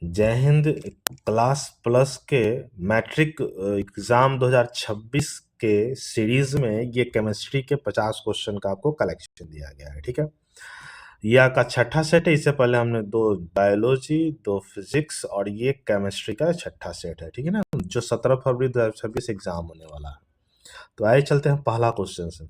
जय Hind class plus के matric exam 2026 के सीरीज में ये केमिस्ट्री के 50 क्वेश्चन का आपको कलेक्शन दिया गया है। ठीक है, ये आपका छठा सेट है। इससे पहले हमने 2 बायोलॉजी, 2 फिजिक्स और ये केमिस्ट्री का छठा सेट है। ठीक है ना, जो 17 फरवरी 2026 एग्जाम होने वाला है। तो आइए चलते हैं पहला क्वेश्चन से।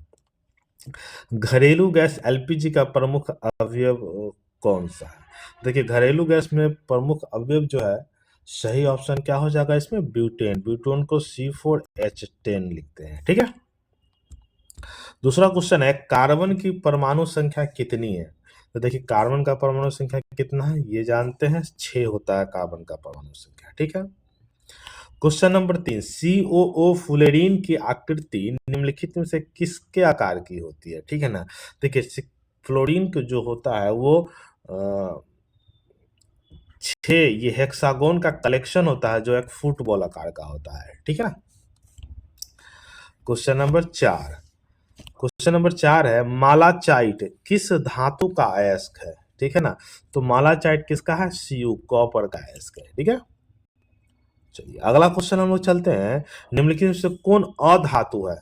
घरेलू गैस एलपीजी का प्रमुख अवयव कौन सा है? देखिए, घरेलू गैस में प्रमुख अवयव जो है, सही ऑप्शन क्या हो जाएगा इसमें? ब्यूटेन। ब्यूटेन को C4H10 लिखते हैं। ठीक है, दूसरा क्वेश्चन है, कार्बन की परमाणु संख्या कितनी है? तो देखिए, कार्बन का परमाणु संख्या कितना है ये जानते हैं, 6 होता है कार्बन का परमाणु संख्या। ठीक है, क्वेश्चन नंबर 3, COO फ्लोरीन की आकृति निम्नलिखित में से किसके आकार की होती है? ठीक है ना, देखिए फ्लोरीन जो होता है वो 6 ये हेक्सागोन का कलेक्शन होता है, जो एक फुटबॉल आकार का होता है। ठीक है, क्वेश्चन नंबर 4, क्वेश्चन नंबर 4 है, मालाचाइट किस धातु का अयस्क है? ठीक है ना, तो मालाचाइट किसका है? Cu, कॉपर का अयस्क है। ठीक है, चलिए अगला क्वेश्चन हम लोग चलते हैं, निम्नलिखित में से कौन अधातु है?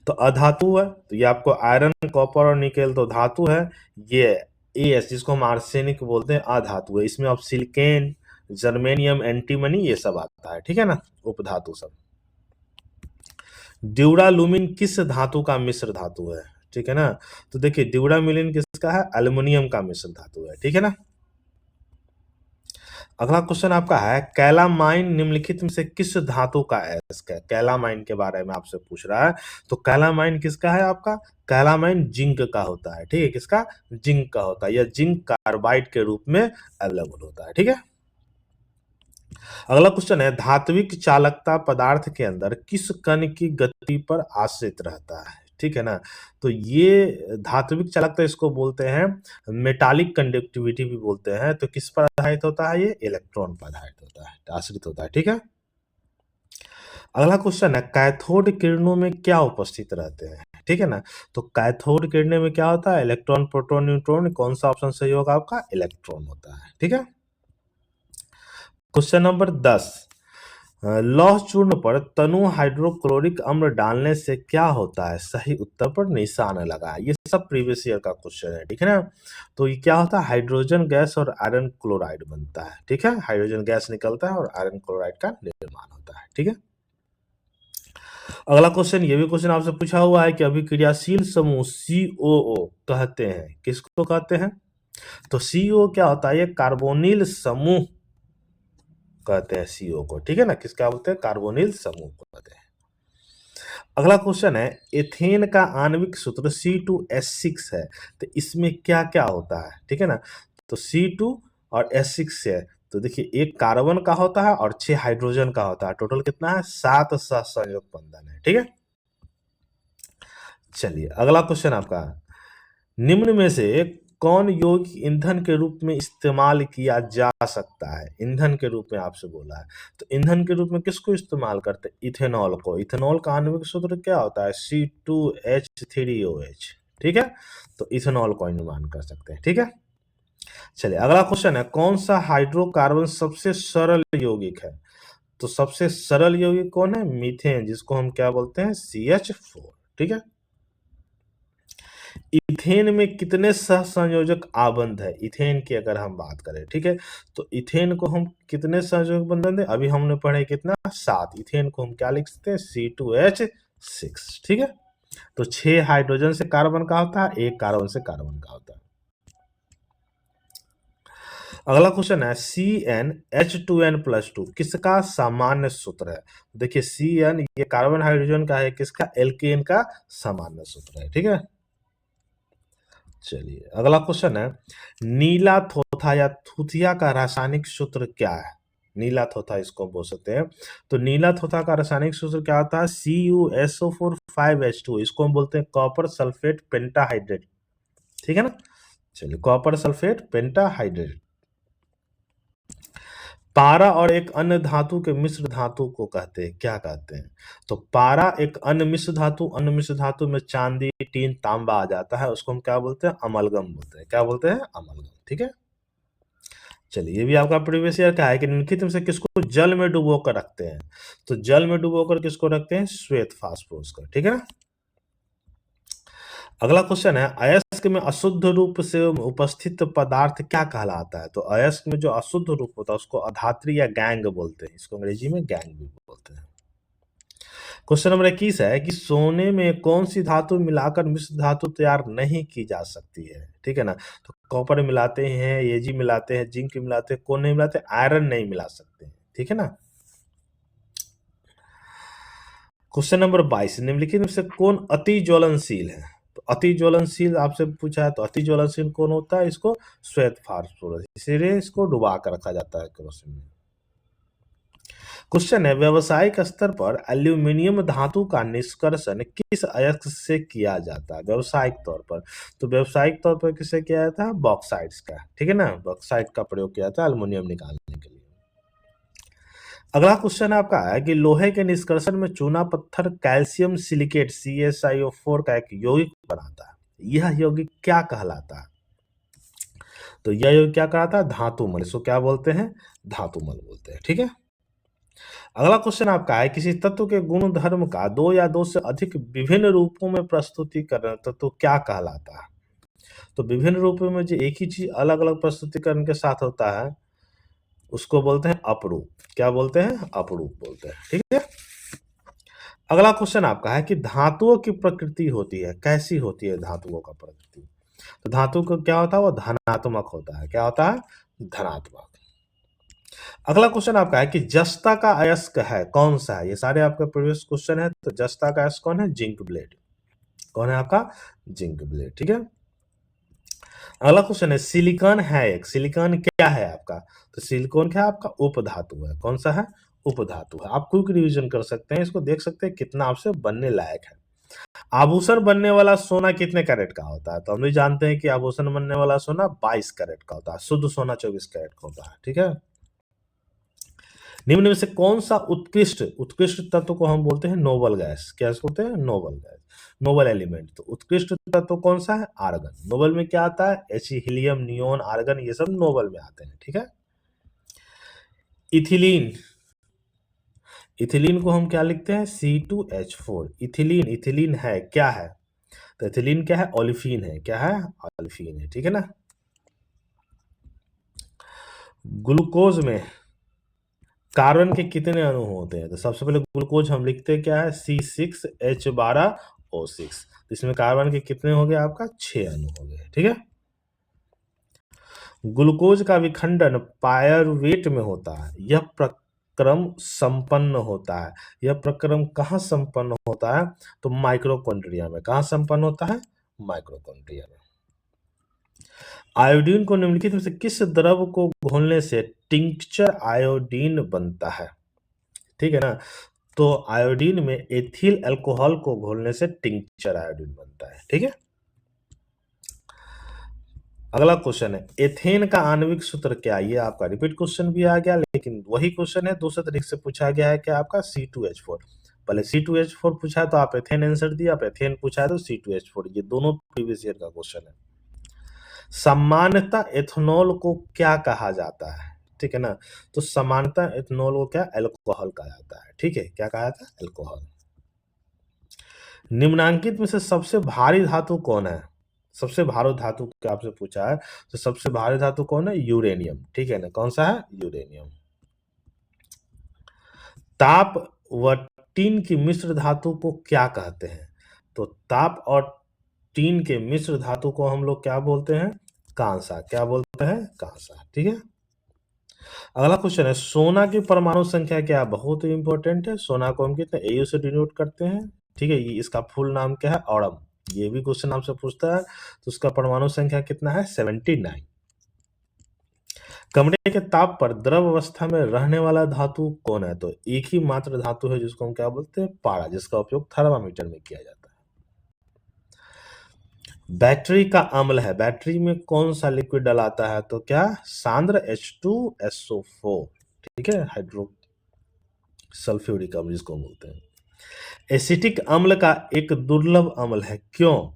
तो अधातु है, तो ये आपको आयरन, कॉपर और निकेल तो धातु है। ये एस जिसको हम आर्सेनिक बोलते हैं अधातु है। इसमें आप सिलिकॉन, जर्मेनियम, एंटीमनी ये सब आता है। ठीक है ना, उपधातु सब। ड्यूरालुमिन किस धातु का मिश्र धातु है? ठीक है ना, तो देखिए ड्यूरामिलिन किसका है? एल्युमिनियम का मिश्र धातु है। ठीक है ना, अगला क्वेश्चन आपका है, कैलामाइन निम्नलिखित में से किस धातु का अयस्क है? कैलामाइन के बारे में आपसे पूछ रहा है। तो कैलामाइन किसका है आपका? कैलामाइन जिंक का होता है। ठीक है, किसका? जिंक का होता है। यह जिंक कार्बाइड के रूप में अवेलेबल होता है। ठीक है, अगला क्वेश्चन है, धात्विक चालकता पदार्थ के अंदर किस कण की गति पर आश्रित रहता है? ठीक है ना, तो ये धात्विक चालकता इसको बोलते हैं मेटालिक कंडक्टिविटी भी बोलते हैं। तो किस पर आधारित होता है? ये इलेक्ट्रॉन पर आधारित होता है, आश्रित होता है। ठीक है, अगला क्वेश्चन है, कैथोड किरणों में क्या उपस्थित रहते हैं? ठीक है ना, तो कैथोड किरणें में क्या होता है? Electron, proton, neutron. कौन सा ऑप्शन सही होगा आपका? इलेक्ट्रॉन होता है। ठीक है, क्वेश्चन नंबर 10, लौह चूर्ण पर तनु हाइड्रोक्लोरिक अम्ल डालने से क्या होता है? सही उत्तर पर निशान लगा। ये सब प्रीवियस ईयर का क्वेश्चन है। ठीक है ना, तो ये क्या होता है? हाइड्रोजन गैस और आयरन क्लोराइड बनता है। ठीक है, हाइड्रोजन गैस निकलता है और आयरन क्लोराइड का निर्माण होता है। ठीक है, अगला क्वेश्चन, ये भी क्वेश्चन आपसे पूछा हुआ है कि अभिक्रियाशील समूह COO कहते हैं, किसको कहते हैं? तो CO क्या होता है? ये कार्बोनिल समूह कहते हैं CO को। ठीक है ना, किसका बोलते हैं? कार्बोनिल समूह को कहते हैं। अगला क्वेश्चन है, एथेन का आणविक सूत्र C2H6 है, तो इसमें क्या क्या होता है? ठीक है ना, तो C2 और H6 है, तो देखिए एक कार्बन का होता है और 6 हाइड्रोजन का होता है। टोटल कितना है? 7 सहसंयोजक बंधन है। ठीक है, चलिए अगला क्वेश्चन आपका, निम्न में से कौन यौगिक ईंधन के रूप में इस्तेमाल किया जा सकता है? ईंधन के रूप में आपसे बोला है, तो ईंधन के रूप में किसको इस्तेमाल करते हैं? इथेनॉल को। इथेनॉल का आणविक सूत्र क्या होता है? C2H3OH। ठीक है, तो इथेनॉल को निर्माण कर सकते हैं। ठीक है, चलिए अगला क्वेश्चन है, कौन सा हाइड्रोकार्बन सबसे सरल यौगिक है? तो सबसे सरल यौगिक कौन है? मीथेन, जिसको हम क्या बोलते हैं? CH4। ठीक है, इथेन में कितने सहसंयोजक आबंध है? इथेन की अगर हम बात करें, ठीक है, तो इथेन को हम कितने संयोजक बंधन दे? अभी हमने पढ़े कितना? 7। इथेन को हम क्या लिख सकते हैं? C2H6। ठीक है, तो 6 हाइड्रोजन से कार्बन का होता है, 1 कार्बन से कार्बन का होता है। अगला क्वेश्चन है, CnH2n+2 किसका सामान्य सूत्र है? देखिए Cn ये कार्बन हाइड्रोजन का है, किसका? एल्केन का सामान्य सूत्र है। ठीक है, चलिए अगला क्वेश्चन है, नीला थोथा या थूथिया का रासायनिक सूत्र क्या है? नीला थोथा इसको बोल सकते हैं। तो नीला थोथा का रासायनिक सूत्र क्या होता है? CuSO4 5H2। इसको हम बोलते हैं कॉपर सल्फेट पेंटाहाइड्रेट। ठीक है ना, चलिए कॉपर सल्फेट पेंटाहाइड्रेट। पारा और एक अन्य धातु के मिश्र धातु को कहते हैं, क्या कहते हैं? तो पारा एक अन्य मिश्र धातु में चांदी, टीन, तांबा आ जाता है, उसको हम क्या बोलते हैं? अमलगम बोलते हैं। क्या बोलते हैं? अमलगम। ठीक है, चलिए, ये भी आपका प्रीवियस ईयर का है कि निम्नलिखित में से किसको जल में डुबो कर रखते हैं? तो जल में डुबो कर किसको रखते हैं? श्वेत फास्फोरस को, ठीक है ना? अगला क्वेश्चन है, अयस्क में अशुद्ध रूप से उपस्थित पदार्थ क्या कहलाता है? तो अयस्क में जो अशुद्ध रूप होता है उसको अधात्री या गैंग बोलते हैं, इसको अंग्रेजी में गैंग भी बोलते हैं। क्वेश्चन नंबर 21 है कि सोने में कौन सी धातु मिलाकर मिश्र धातु तैयार नहीं की जा सकती है? ठीक है ना? तो कॉपर मिलाते हैं, Ag मिलाते हैं, जिंक मिलाते हैं, कौन नहीं मिलाते? आयरन नहीं मिला सकते हैं, ठीक है ना? क्वेश्चन नंबर 22, निम्नलिखित में से कौन अति ज्वलनशील है? तो अति ज्वलनशील आपसे पूछा है, तो अति ज्वलनशील कौन होता है? इसको श्वेत फास्फोरस, इसीलिए इसको डुबा कर रखा जाता है केरोसिन में। क्वेश्चन है, व्यावसायिक स्तर पर एल्यूमिनियम धातु का निष्कर्षण किस अयस्क से किया जाता है? व्यावसायिक तौर पर, तो व्यावसायिक तौर पर किससे किया जाता है? बॉक्साइट्स का, ठीक है ना? बॉक्साइट का प्रयोग किया जाता है एल्यूमिनियम निकालने के लिए। अगला क्वेश्चन आपका है कि लोहे के निष्कर्षण में चूना पत्थर कैल्शियम सिलिकेट CaSiO4 का एक यौगिक बनाता है, यह यौगिक क्या कहलाता है? तो यह यौगिक क्या कहलाता है? धातुमल, इसको क्या बोलते हैं? धातुमल बोलते हैं, ठीक है? अगला क्वेश्चन आपका है, किसी तत्व के गुण धर्म का दो या दो से अधिक विभिन्न रूपों में प्रस्तुतिकरण तत्व क्या कहलाता है? तो विभिन्न रूपों में जो एक ही चीज अलग अलग प्रस्तुतिकरण के साथ होता है उसको बोलते हैं अपरूप। क्या बोलते हैं? अपरूप बोलते हैं, ठीक है? अगला क्वेश्चन आपका है कि धातुओं की प्रकृति होती है, कैसी होती है धातुओं का प्रकृति? तो धातु को क्या होता है? वो धनात्मक होता है। क्या होता है? धनात्मक। अगला क्वेश्चन आपका है कि जस्ता का अयस्क है कौन सा है? ये सारे आपके प्रीवियस क्वेश्चन है। तो जस्ता का अयस्क कौन है? Zinc blende. कौन है आपका? जिंक ब्लेड, ठीक है? अगला क्वेश्चन है, सिलिकॉन है एक, सिलिकॉन क्या है आपका? तो सिलिकॉन क्या है आपका? उपधातु है। कौन सा है? उपधातु है। आप क्विक रिवीजन कर सकते हैं, इसको देख सकते हैं कितना आपसे बनने लायक है। आभूषण बनने वाला सोना कितने कैरेट का होता है? तो हम भी जानते हैं कि आभूषण बनने वाला सोना 22 कैरेट का होता है, शुद्ध सोना 24 कैरेट का होता है, ठीक है? निम्न में से कौन सा उत्कृष्ट उत्कृष्ट तत्व को हम बोलते हैं नोबल गैस? क्या बोलते हैं? Noble gas, noble element. तो उत्कृष्ट तत्व कौन सा है? आर्गन। नोबल में क्या आता है? He, हीलियम, नियोन, आर्गन, ये सब नोबल में आते हैं, ठीक है? इथिलीन, इथिलीन को हम क्या लिखते हैं? C2H4। इथिलीन, इथिलीन है क्या है? तो इथिलीन क्या है? ओलिफिन है। क्या है? ओलिफिन है, ठीक है ना? ग्लूकोज में कार्बन के कितने अणु होते हैं? तो सबसे पहले ग्लूकोज हम लिखते हैं क्या है? C6H12O6। इसमें कार्बन के कितने हो गए आपका? 6 अणु हो गए, ठीक है? ग्लूकोज का विखंडन पायरुवेट में होता है, यह प्रक्रम संपन्न होता है। यह प्रक्रम कहाँ संपन्न होता है? तो माइक्रोकॉन्ड्रिया में। कहाँ संपन्न होता है? माइक्रोकॉन्ड्रिया में। आयोडीन को निम्नलिखित में से किस द्रव को घोलने से टिंक्चर आयोडीन बनता है? ठीक है ना? तो आयोडीन में एथिल अल्कोहल को घोलने से टिंक्चर आयोडीन बनता है, ठीक है? अगला क्वेश्चन है, एथेन का आणविक सूत्र क्या है? ये आपका रिपीट क्वेश्चन भी आ गया, लेकिन वही क्वेश्चन है दूसरे तरीके से पूछा गया है। क्या आपका? C2H4। पहले C2H4 पूछा है तो आप एथेन आंसर दिया, आप एथेन पूछा है तो C2H4। ये दोनों प्रीवियस ईयर का क्वेश्चन है। सामान्यतः एथेनॉल को क्या कहा जाता है? ठीक है ना? तो सामान्यतः एथेनॉल को क्या? अल्कोहल कहा जाता है, ठीक है? क्या कहा जाता है? अल्कोहल। निम्नांकित में से सबसे भारी धातु कौन है? सबसे भारी धातु का आपसे पूछा है, तो सबसे भारी धातु कौन है? यूरेनियम, ठीक है ना? कौन सा है? यूरेनियम। ताप व टीन की मिश्र धातु को क्या कहते हैं? तो ताप और टीन के मिश्र धातु को हम लोग क्या बोलते हैं? कांसा। क्या बोलते हैं? कांसा, ठीक है? अगला क्वेश्चन है, सोना की परमाणु संख्या क्या? बहुत ही इंपॉर्टेंट है। सोना को हम कितने AU से डिनोट करते हैं, ठीक है? ये इसका फुल नाम क्या है? ऑडम। ये भी क्वेश्चन आपसे पूछता है, तो उसका परमाणु संख्या कितना है? 79। कमरे के ताप पर द्रव अवस्था में रहने वाला धातु कौन है? तो एक ही मात्र धातु है जिसको हम क्या बोलते हैं? पारा, जिसका उपयोग थर्मामीटर में किया जाता है। बैटरी का अम्ल है, बैटरी में कौन सा लिक्विड डलाता है? तो क्या? सांद्र H2SO4, ठीक है? हाइड्रो सल्फ्यूरिक अम्ल जिसको बोलते हैं। एसिटिक अम्ल का एक दुर्लभ अम्ल है, क्यों?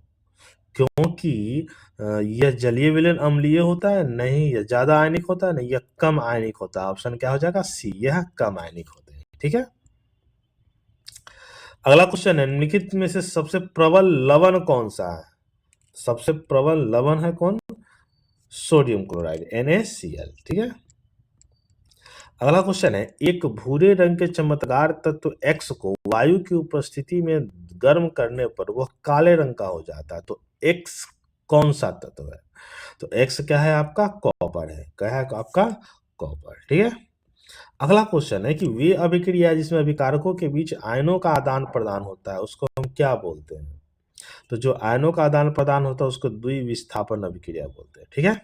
क्योंकि कि यह जलीय विलयन अम्लीय होता है, नहीं यह ज्यादा आयनिक होता है, नहीं यह कम आयनिक होता है। ऑप्शन क्या हो जाएगा? सी, यह कम आयनिक होते हैं। ठीक है, अगला क्वेश्चन है, निम्नलिखित में से सबसे प्रबल लवण कौन सा है? सबसे प्रबल लवण है कौन? Sodium chloride, NaCl। ठीक है, अगला क्वेश्चन है, एक भूरे रंग के चमकदार तत्व X को वायु की उपस्थिति में गर्म करने पर वह काले रंग का हो जाता है, तो X कौन सा तत्व है? तो X क्या है? आपका कॉपर है। क्या है आपका? कॉपर। ठीक है, अगला क्वेश्चन है कि वे अभिक्रिया जिसमें अभिकारकों के बीच आयनों का आदान प्रदान होता है उसको हम क्या बोलते हैं? तो जो आयनों का आदान प्रदान होता है उसको द्विविस्थापन अभिक्रिया बोलते हैं। ठीक है,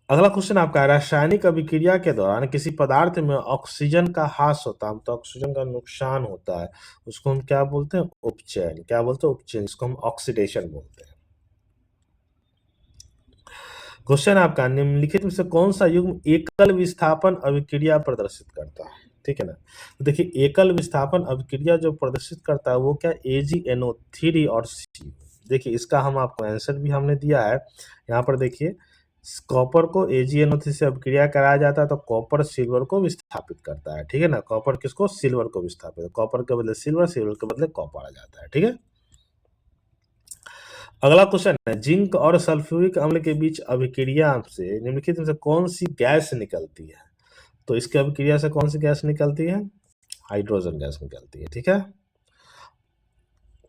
अगला क्वेश्चन आपका है, रासायनिक अभिक्रिया के दौरान किसी पदार्थ में ऑक्सीजन का ह्रास होता है, तो ऑक्सीजन का नुकसान होता है, उसको हम क्या बोलते हैं? उपचयन। क्या बोलते हैं? उपचयन, इसको हम ऑक्सीडेशन बोलते हैं। क्वेश्चन आपका, निम्नलिखित में से कौन सा युग्म एकल विस्थापन अभिक्रिया प्रदर्शित करता है? ठीक है ना, तो देखिए एकल विस्थापन अभिक्रिया जो प्रदर्शित करता है वो क्या? AgNO3 और CO। देखिए इसका हम आपको आंसर भी हमने दिया है, यहाँ पर देखिए कॉपर को AgNO3 से अभिक्रिया कराया जाता है तो कॉपर सिल्वर को विस्थापित करता है। ठीक है ना, कॉपर किसको? सिल्वर को विस्थापित, कॉपर के बदले सिल्वर, सिल्वर के बदले कॉपर आ जाता है। ठीक है, अगला क्वेश्चन है, जिंक और सल्फ्यूरिक अम्ल के बीच अभिक्रिया से निम्नलिखित में से कौन सी गैस निकलती है? तो इसकी अभिक्रिया से कौन सी गैस निकलती है? हाइड्रोजन गैस निकलती है। ठीक है,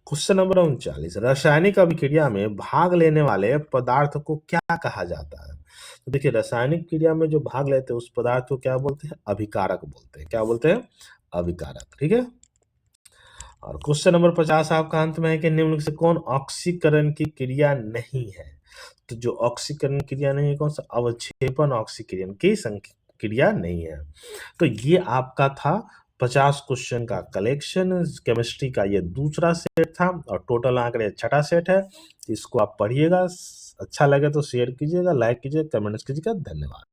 क्वेश्चन नंबर 39, रासायनिक अभिक्रिया में भाग लेने वाले पदार्थ को क्या कहा जाता है? तो देखिए रासायनिक क्रिया में जो भाग लेते हैं उस पदार्थ को क्या बोलते हैं? अभिकारक बोलते हैं। क्या बोलते हैं? अभिकारक। ठीक है, और क्वेश्चन नंबर 50 आपका अंत में है कि निम्नलिखित से कौन ऑक्सीकरण की क्रिया नहीं है? तो जो ऑक्सीकरण क्रिया नहीं है कौन सा? अवक्षेपण ऑक्सीकरण की क्रिया नहीं है। तो ये आपका था 50 क्वेश्चन का कलेक्शन। केमिस्ट्री का ये दूसरा सेट था और टोटल आंकड़े छठा सेट है। इसको आप पढ़िएगा, अच्छा लगे तो शेयर कीजिएगा, लाइक कीजिएगा, कमेंट्स कीजिएगा। धन्यवाद।